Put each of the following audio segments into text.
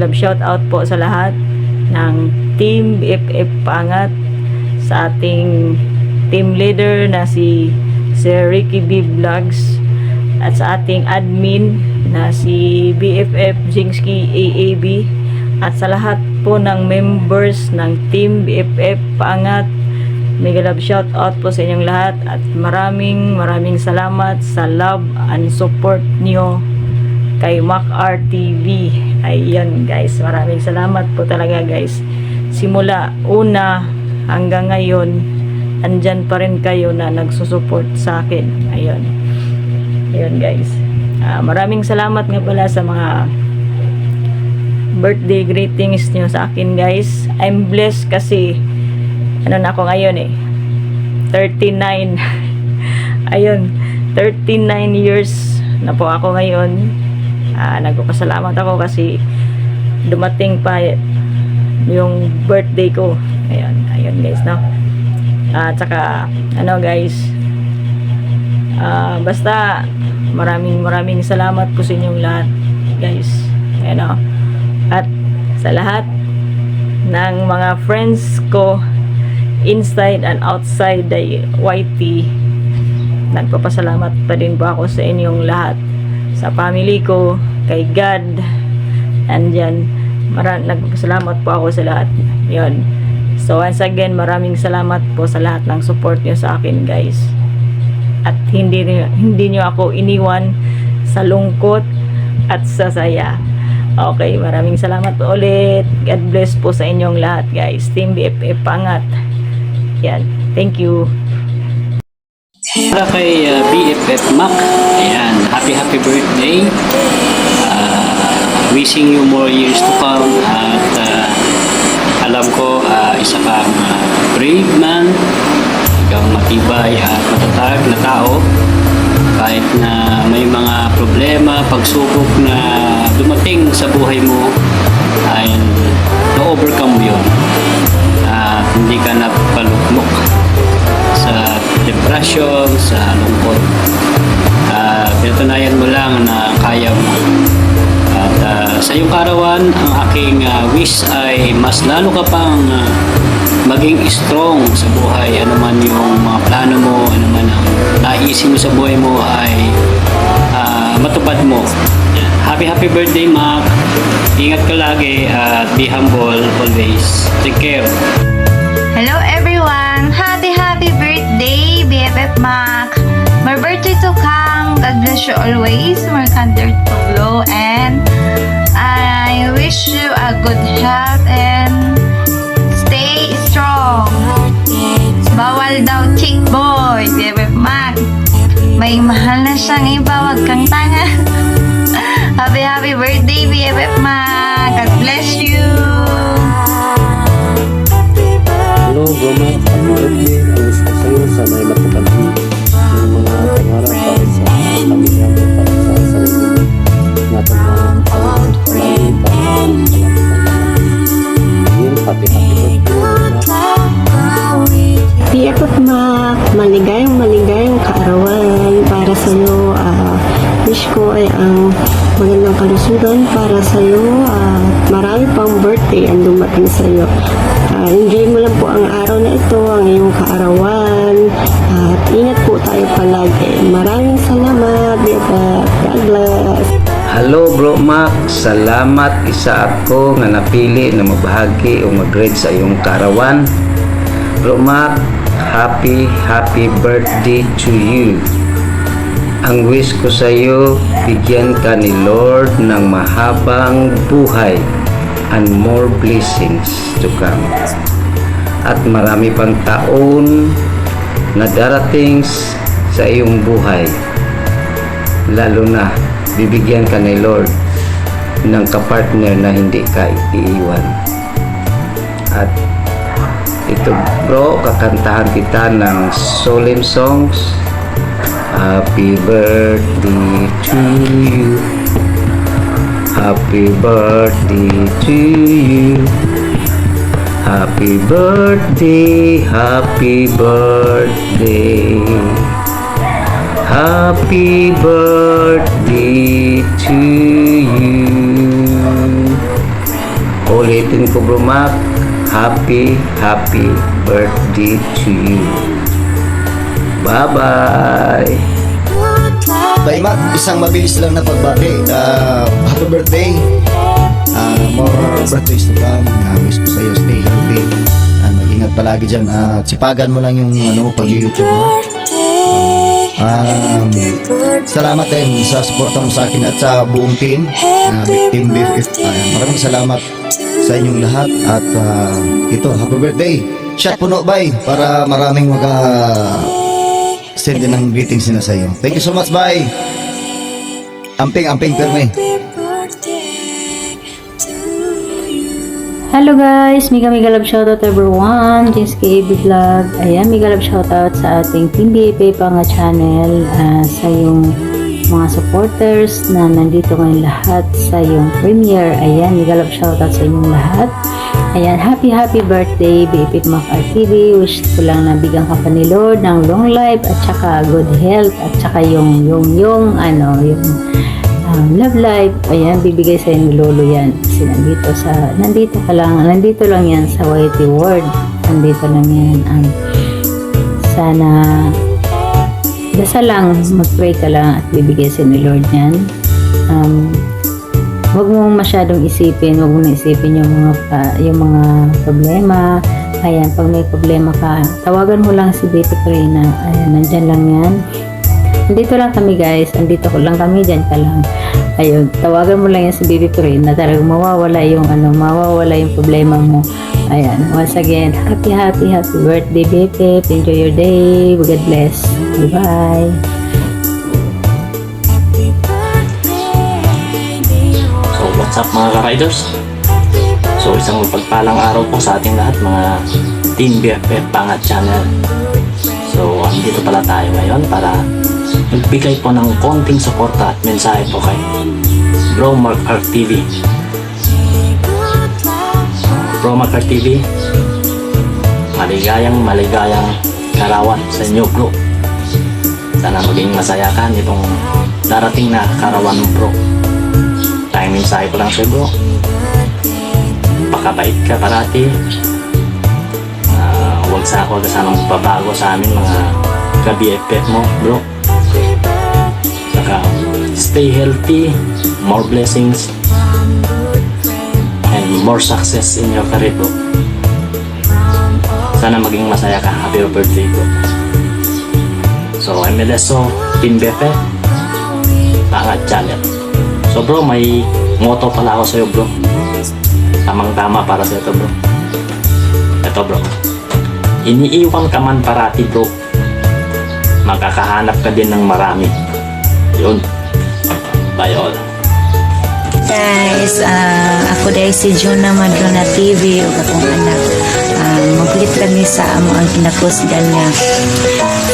love shout out po sa lahat ng Team BFF Paangat, sa ating team leader na si Sir Ricky B Vlogs, at sa ating admin na si BFF Jingski AAB, at sa lahat po ng members ng Team BFF Paangat. Mega love shout out po sa inyong lahat, at maraming salamat sa love and support niyo kay Mac RTV. Ayun guys, maraming salamat po talaga guys. Simula una hanggang ngayon, andyan pa rin kayo na nagsusupport sa akin. Ayun guys, maraming salamat nga pala sa mga birthday greetings nyo sa akin guys. I'm blessed kasi ano na ako ngayon 39 ayun, 39 years na po ako ngayon. Nagpapasalamat ako kasi dumating pa yung birthday ko. Ayun guys, no? At saka ano guys, basta maraming salamat po sa inyong lahat guys. Ayun, at sa lahat ng mga friends ko inside and outside the YT, nagpapasalamat pa din po ako sa inyong lahat, sa family ko, kay God, andyan. Nagpapasalamat po ako sa lahat. Yun. So once again, maraming salamat po sa lahat ng support nyo sa akin guys, at hindi nyo ako iniwan sa lungkot at sa saya. Okay, maraming salamat po ulit. God bless po sa inyong lahat guys. Team BFF Paangat. Yan, thank you. Para kay BFF Mac, ayan, happy birthday. Wishing you more years to come, at alam ko isa kang brave man, ikaw matibay at matatag na tao. Kahit na may mga problema, pagsubok na dumating sa buhay mo, ay na-overcome mo yun. Hindi ka napalukmok sa depression, sa lungkot. Pinatunayan mo lang na kaya mo. At sa iyong karawan, ang aking wish ay mas lalo ka pang maging strong sa buhay. Ano man yung mga plano mo, ano man ang naisin mo sa buhay mo ay matupad mo. Happy birthday Mac. Ingat ka lagi at be humble always. Take care. Hello everyone! Happy birthday, BFF Mac! More birthday to come. God bless you always. More candor to glow. And I wish you a good health and stay strong. Bawal daw chick boy, BFF Mac. May mahal na siyang iba, wag kang tanga. Happy birthday, BFF Mac! God bless you! Hello, Bro Mac. Happy birthday. Ang wish ko sa'yo, sana'y matupad mo yung mga pangarap para sa pamilya mo, para sa sarili mo. Natandaan ang palagi para happy birthday. BFF Mac, maligayang kaarawan para sa iyo. Wish ko ay ang magandang kalusugan para sa iyo. Marami pang birthday ang dumating sa iyo. Enjoy mo lang po ang araw na ito, ang iyong kaarawan. At ingat po tayo palagi. Maraming salamat, BFF. God bless. Hello Bro Mac, salamat isa ako nga napili na magbahagi o mag-grade sa iyong kaarawan. Bro Mac, happy birthday to you. Ang wish ko sa iyo, bigyan ka ni Lord ng mahabang buhay and more blessings to come. At marami pang taon na darating sa iyong buhay. Lalo na, bibigyan ka ni Lord ng kapartner na hindi ka iiwan. At ito bro, kakantahan kita ng solemn songs. Happy birthday to you. Happy birthday to you. Happy birthday, happy birthday. Happy birthday to you. ulitin ko Bro Mac, happy birthday to you. Bye-bye. Bay Mac, isang mabilis lang na pagbati. Happy birthday. More birthdays to come. Wish ko sa'yo, stay healthy. Mag-ingat palagi dyan. Sipagan mo lang yung pag-YouTube mo. Salamat din sa suporta mo sa akin at sa buong team. Team BFF. Maraming salamat sa inyong lahat. At ito, happy birthday. Shot puno, Bay, para maraming send din ng greetings nila sa iyo. Thank you so much, bye. Amping perme. Hello guys, mega love shoutout everyone. James KB Vlog. Ayan, mega love shoutout sa ating Team BFF Pangat channel, sa yung mga supporters na nandito ngayon lahat sa yung premiere. Ayan, mega love shoutout sa inyong lahat. Ayan, happy birthday BFF Mac RTV. Wish ko lang na bigyan ka pa ni Lord ng long life at saka good health at saka yung love life. Ayan, bibigay sa ni Lolo yan. Kasi nandito lang yan sa YT World. Nandito lang yan. Sana dasal lang, mag-pray ka lang at bibigay sa ni Lord yan. Huwag mong masyadong isipin, huwag mong naisipin yung mga problema. Ayan, pag may problema ka, tawagan mo lang si Betty Prina. Ayan, nandyan lang yan. Nandito lang kami guys, nandito lang kami, dyan ka lang. Ayun, tawagan mo lang yan si Baby Prina, talagang mawawala yung problema mo. Ayan, once again, happy birthday Betty. Enjoy your day. God bless. Bye-bye. What's up mga ka-riders? So isang pagpalang araw po sa ating lahat mga Team BFF Pangat channel. So andito pala tayo ngayon para magbigay po ng konting suporta at mensahe po kay Bro Mac RTV. Bro Mac RTV, maligayang karawan sa inyo bro. Sana maging masaya ka nitong darating na karawan mo bro. Tayong mensahe ko lang sa'yo bro, pakabait ka parati. Huwag sanang magbabago sa amin mga ka-BFF mo bro. Saka stay healthy, more blessings and more success in your career bro. Sana maging masaya ka. Happy birthday bro. So I'm Meleso, Team BFF Pangat channel. So bro, may motto pala ako sa'yo bro. Tamang-tama para sa ito bro. Ito bro, iniiwan ka man parati bro, makakahanap ka din ng marami. Yun. Bye all. Guys, ako dahil si Jonah Madrona TV o akong anak. Maglit kami sa amo ang kinakusgan niya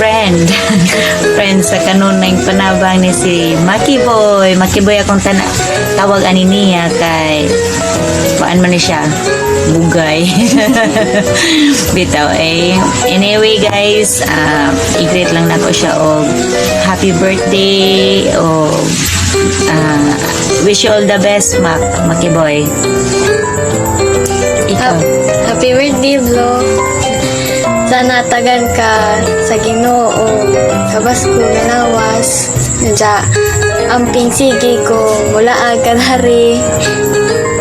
friend sa kanunay panabang ni si Maki Boy akong tawag ani niya kay paan man ni siya bugay bitaw anyway guys, i-greet lang nako siya og happy birthday o wish you all the best Maki Boy. Ikaw. Happy birthday vlog. Sana tagan ka sa Ginoo kabas ko galawas. Nadya amping sige ko mula agad hari.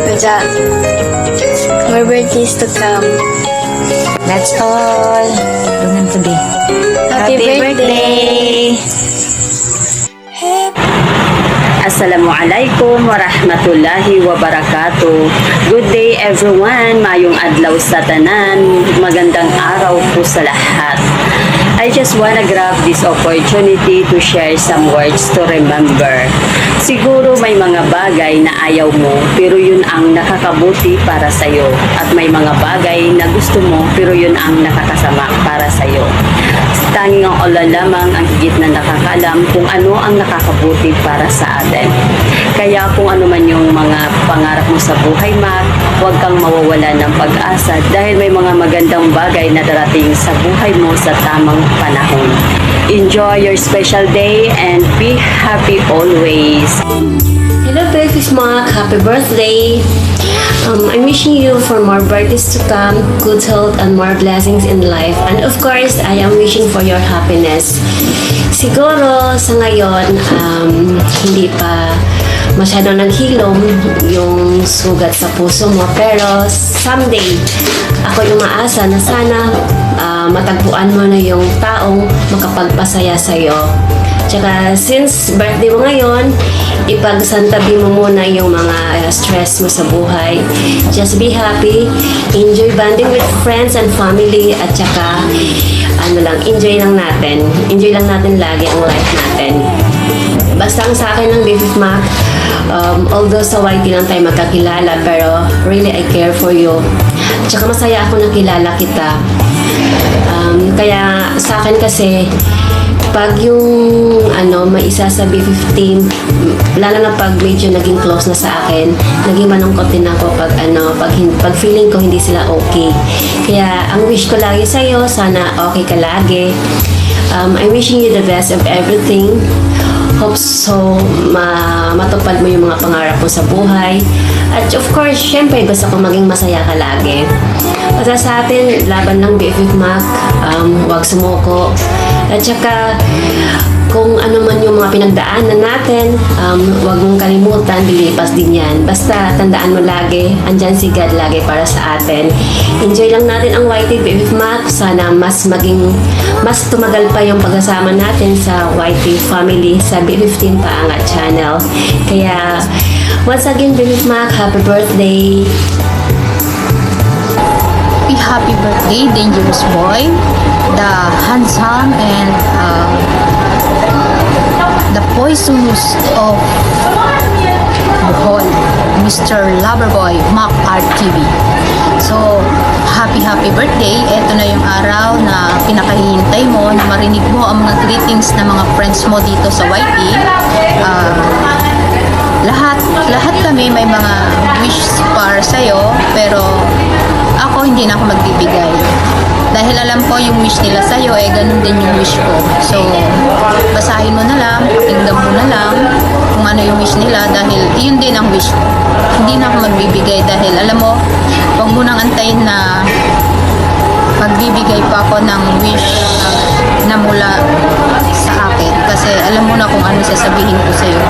Nadya more birthdays to come. That's all. Dungan to be. Happy birthday. Assalamualaikum warahmatullahi wabarakatuh. Good day everyone. Mayong adlaw sa tanan. Magandang araw po sa lahat. I just wanna grab this opportunity to share some words to remember. Siguro may mga bagay na ayaw mo pero yun ang nakakabuti para sa'yo. At may mga bagay na gusto mo pero yun ang nakakasama para sa'yo. Tanging ang Allah lamang ang higit na nakakalam kung ano ang nakakabuti para sa atin. Kaya kung ano man yung mga pangarap mo sa buhay, huwag kang mawawala ng pag-asa dahil may mga magandang bagay na darating sa buhay mo sa tamang panahon. Enjoy your special day and be happy always. Hello, Precious Mark, happy birthday. I'm wishing you for more birthdays to come, good health and more blessings in life. And of course, I am wishing for your happiness. Siguro sa ngayon, hindi pa masyado naghilom yung sugat sa puso mo. Pero someday, ako yung maasa na sana matagpuan mo na yung taong makapagpasaya sa'yo. Tsaka since birthday mo ngayon, ipagsantabi mo muna yung mga stress mo sa buhay. Just be happy, enjoy bonding with friends and family, at tsaka enjoy lang natin. Enjoy lang natin lagi ang life natin. Basta ang sa akin ng BFF Mac, although sa YT lang tayo magkakilala, pero really I care for you. Tsaka masaya ako nakilala kita. Kaya sa akin kasi, pag yung maisa sa B15, lalo na pag medyo naging close na sa akin, naging malungkot din ako pag feeling ko hindi sila okay. Kaya ang wish ko lagi sa'yo, sana okay ka lagi. I'm wishing you the best of everything. Hope so matupad mo yung mga pangarap mo sa buhay. At of course, syempre gusto ko maging masaya ka lagi. Basta sa atin, laban ng BFF Mac, huwag sumuko. At saka, kung ano man yung mga pinagdaanan natin, huwag mong kalimutan, lilipas din yan. Basta, tandaan mo lagi, andyan si God lagi para sa atin. Enjoy lang natin ang YT BFF Mac. Sana mas tumagal pa yung pagkasama natin sa YT family sa B15 Paangat channel. Kaya, once again, BFF Mac, happy birthday! Happy birthday, Dangerous Boy, the handsome and the poisonous of Bohol, Mr. Loverboy, Mac RTV. So, happy birthday. Ito na yung araw na pinakahihintay mo na marinig mo ang mga greetings ng mga friends mo dito sa YT. Lahat kami may mga wish para sa'yo, pero ako hindi na ako magbibigay. Dahil alam ko yung wish nila sa'yo, ganun din yung wish ko. So, basahin mo na lang, pakinggan mo na lang kung ano yung wish nila, dahil yun din ang wish ko. Hindi na ako magbibigay dahil alam mo, huwag mo nang antayin na magbibigay pa ako ng wish na mula sa akin. Kasi alam mo na kung ano sasabihin ko sa'yo.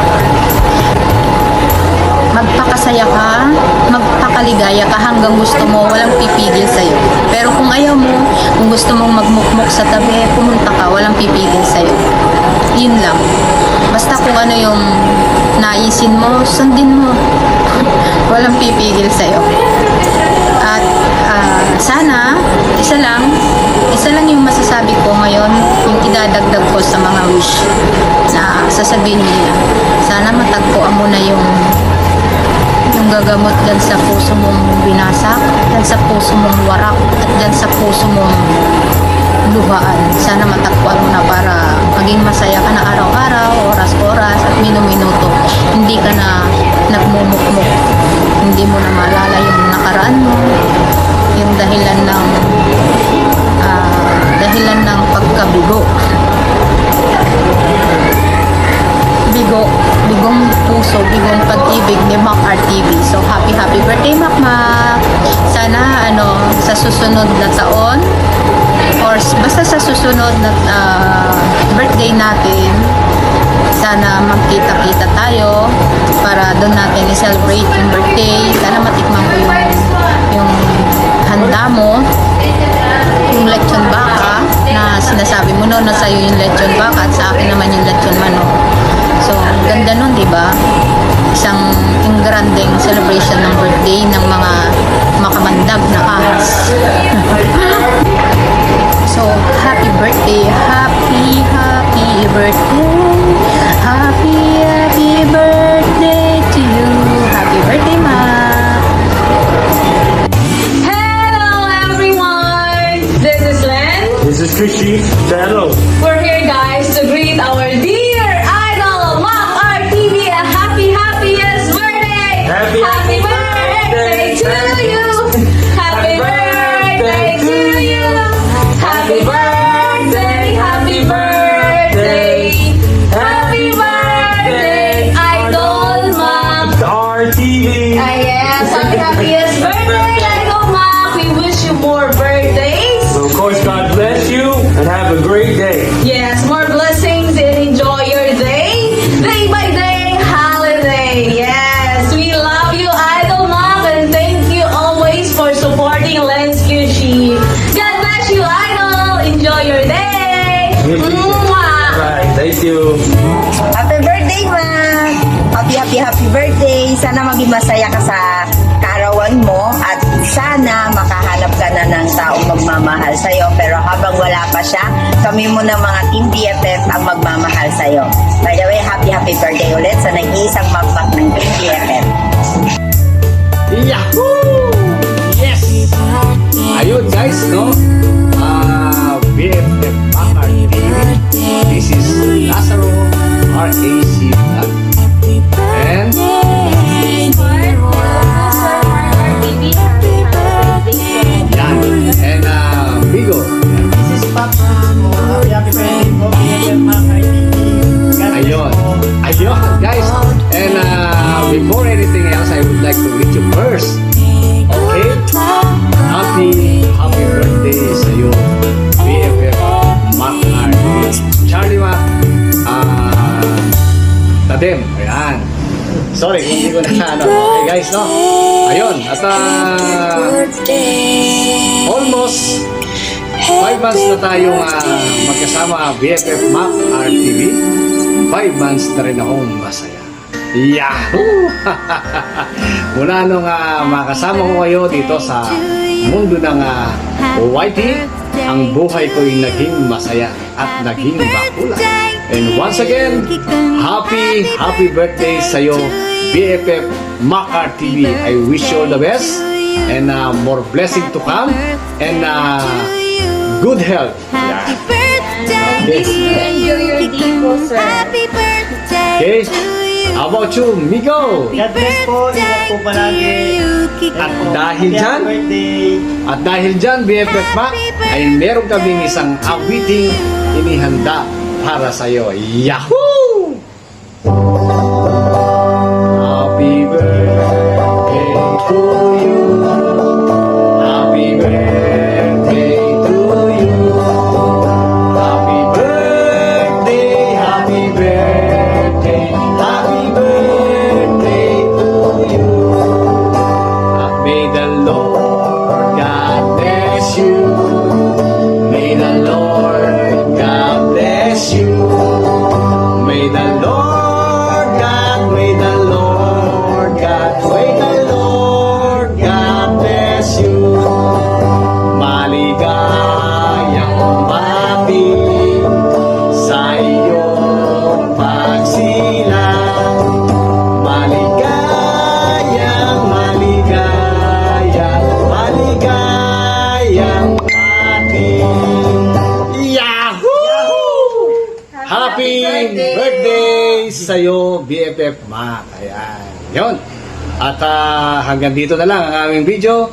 Magpakasaya ka, magpakaligaya ka hanggang gusto mo, walang pipigil sa'yo. Pero kung ayaw mo, kung gusto mong magmukmuk sa tabi, pumunta ka, walang pipigil sa'yo. Yun lang. Basta kung ano yung naisin mo, sundin mo. Walang pipigil sa'yo. At sana, isa lang yung masasabi ko ngayon, yung idadagdag ko sa mga wish na sasabihin nila. Sana matagpuan mo na yung gagamot dyan sa puso mong binasak, dyan sa puso mong warak, at dyan sa puso mong luhaan. Sana matagpuan mo na para maging masaya ka na araw-araw, oras-oras, at minuminuto. Hindi ka na nagmumukmuk. Hindi mo na maalala yung nakaraan mo, yung dahilan ng pagkabigo. Bigong puso, bigong pag-ibig ni Mac RTV. So, happy birthday, Mac. Sana, sa susunod na taon, or basta sa susunod na birthday natin, sana magkita-kita tayo para doon natin i-celebrate yung birthday. Sana matikman ko yung handa mo, yung lechon baka, na sinasabi mo na sa'yo yung lechon baka at sa akin naman yung lechon manok. So, ganda nun, di ba? Isang engranding celebration ng birthday ng mga makamandag na ahas. So, happy birthday. Happy birthday. Happy birthday to you. Happy birthday, Ma. Hello, everyone. This is Len. This is Chrissy. Hello. We're here, guys, to greet our dear idol, Mac RTV, a happiest birthday! Happy birthday to you! Happy birthday to you! Happy birthday! Happy birthday! Happy birthday, Idol Mac! Our birthday! Sana maging masaya ka sa kaarawan mo at sana makahanap ka na ng taong magmamahal sa'yo. Pero habang wala pa siya, kami muna mga Team BFF ang magmamahal sa'yo. By the way, happy birthday ulit sa nag-iisang makmak ng Team BFF. Yahoo! Yes! Ayun guys, no? BFF Makar TV. This is Lazaro RAC Vlog. And yan. And Bigo. This is Papa. Happy birthday po, BFF Makar TV. Ayun. Ayun, guys. And before anything else, I would like to greet you first. Okay? Happy birthday sa iyo, BFF Makar TV. Charlie Mac, Tadem. Ayan. Sorry, hindi ko na ano. Okay, guys, no? Ayun. At almost 5 months na tayong magkasama BFF Makar TV. 5 months na rin akong masaya. Yahoo! Mula nung makasama ko kayo dito sa mundo ng YT, ang buhay ko'y naging masaya at naging makulay. And once again, happy birthday sa'yo, BFF Makar TV. I wish you all the best and more blessing to come and good health. Yeah. Okay. How about you, Migo? God bless po. Ingat po palagi. At dahil dyan, BFF Mac, ay meron kaming isang awiting inihanda para sa'yo. Yahoo! Happy birthday to you. Happy birthday to you. Happy birthday, happy birthday, happy birthday to you. May the Lord God bless you. May the Lord God bless you. May the Lord God, may the Lord God, may the Lord God bless you. Maligayang umapi sa iyong pagsilang. Maligayang ating Yahoo! Happy birthday sa'yo, BFF Mac. Ayan. Yun. At hanggang dito na lang ang aming video.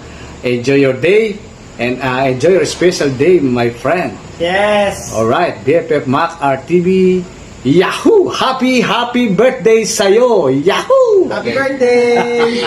Enjoy your day and enjoy your special day, my friend. Yes! Alright, BFF Mac RTV. Yahoo! Happy birthday sa'yo! Yahoo! Happy birthday!